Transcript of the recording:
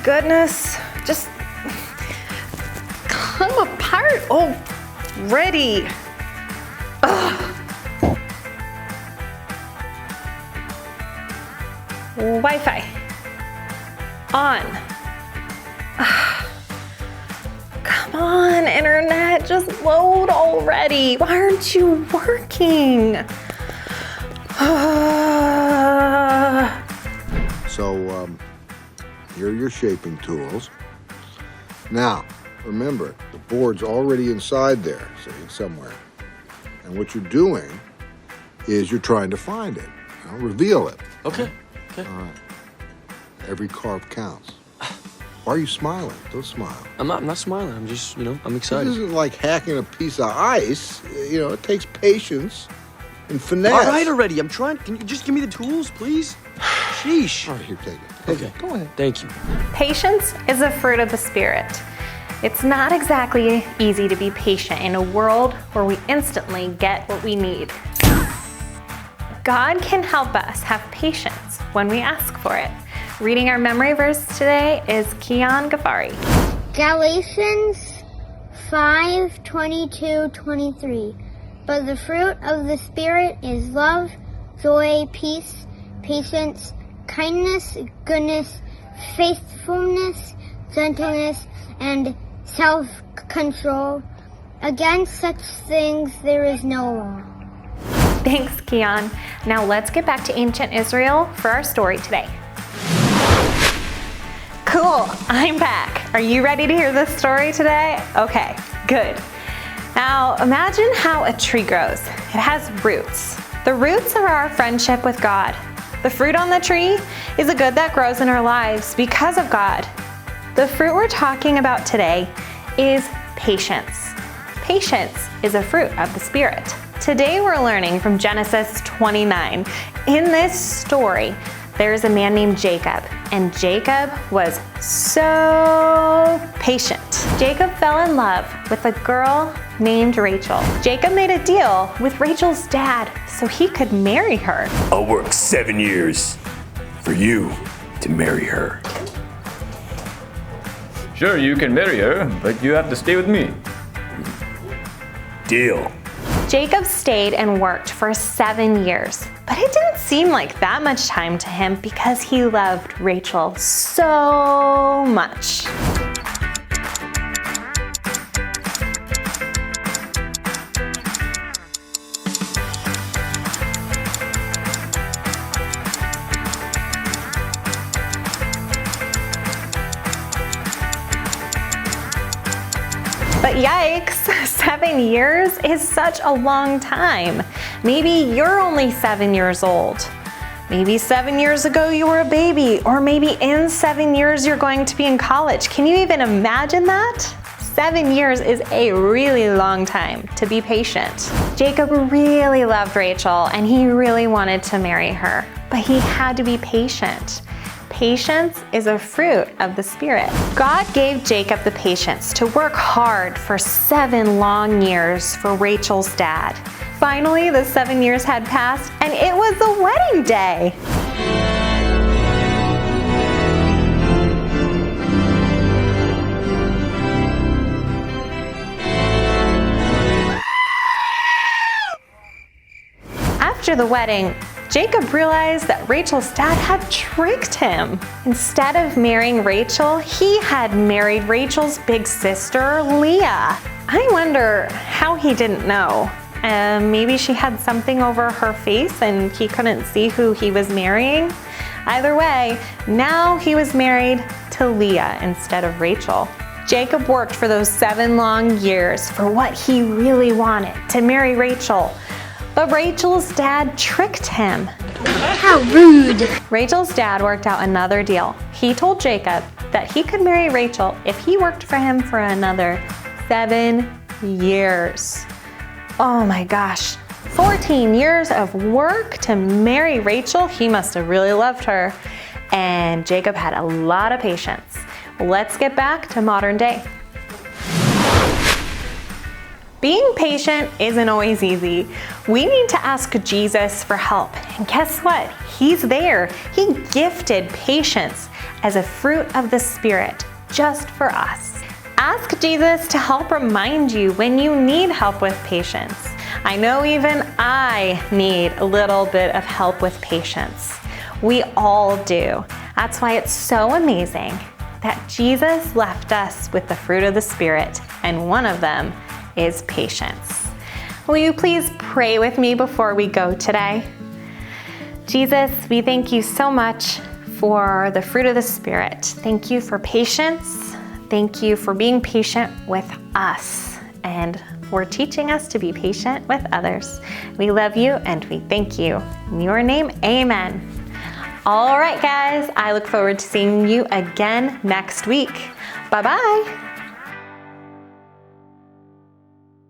goodness. Just come apart already. Ugh. Wi-Fi on. Come on, internet, just load already. Why aren't you working? So, here are your shaping tools. Now, remember, the board's already inside there, somewhere. And what you're doing is you're trying to find it. Reveal it. Okay. All right. Every carve counts. Why are you smiling? Don't smile. I'm not smiling. I'm just, I'm This excited. isn't like hacking a piece of ice. It takes patience and finesse. All right already. I'm trying. Can you just give me the tools, please? Sheesh. All right, here, take it. Okay. Go ahead. Thank you. Patience is a fruit of the Spirit. It's not exactly easy to be patient in a world where we instantly get what we need. God can help us have patience when we ask for it. Reading our memory verse today is Kian Ghaffari. Galatians 5:22-23. But the fruit of the Spirit is love, joy, peace, patience, kindness, goodness, faithfulness, gentleness, and self-control. Against such things there is no law. Thanks, Kian. Now let's get back to ancient Israel for our story today. Cool, I'm back. Are you ready to hear this story today? Okay, good. Now imagine how a tree grows. It has roots. The roots are our friendship with God. The fruit on the tree is a good that grows in our lives because of God. The fruit we're talking about today is patience. Patience is a fruit of the Spirit. Today we're learning from Genesis 29. In this story, there's a man named Jacob, and Jacob was so patient. Jacob fell in love with a girl named Rachel. Jacob made a deal with Rachel's dad so he could marry her. I'll work 7 years for you to marry her. Sure, you can marry her, but you have to stay with me. Deal. Jacob stayed and worked for 7 years, but it didn't seem like that much time to him because he loved Rachel so much. But yikes, 7 years is such a long time. Maybe you're only 7 years old. Maybe 7 years ago you were a baby, or maybe in 7 years you're going to be in college. Can you even imagine that? 7 years is a really long time to be patient. Jacob really loved Rachel and he really wanted to marry her, but he had to be patient. Patience is a fruit of the Spirit. God gave Jacob the patience to work hard for 7 long years for Rachel's dad. Finally, the 7 years had passed and it was the wedding day. After the wedding, Jacob realized that Rachel's dad had tricked him. Instead of marrying Rachel, he had married Rachel's big sister, Leah. I wonder how he didn't know. Maybe she had something over her face and he couldn't see who he was marrying. Either way, now he was married to Leah instead of Rachel. Jacob worked for those 7 long years for what he really wanted, to marry Rachel. But Rachel's dad tricked him. How rude! Rachel's dad worked out another deal. He told Jacob that he could marry Rachel if he worked for him for another 7 years. Oh my gosh, 14 years of work to marry Rachel. He must have really loved her. And Jacob had a lot of patience. Let's get back to modern day. Being patient isn't always easy. We need to ask Jesus for help. And guess what? He's there. He gifted patience as a fruit of the Spirit just for us. Ask Jesus to help remind you when you need help with patience. I know even I need a little bit of help with patience. We all do. That's why it's so amazing that Jesus left us with the fruit of the Spirit, and one of them is patience. Will you please pray with me before we go today? Jesus, we thank you so much for the fruit of the Spirit. Thank you for patience. Thank you for being patient with us and for teaching us to be patient with others. We love you and we thank you. In your name, amen. All right, guys, I look forward to seeing you again next week. Bye-bye.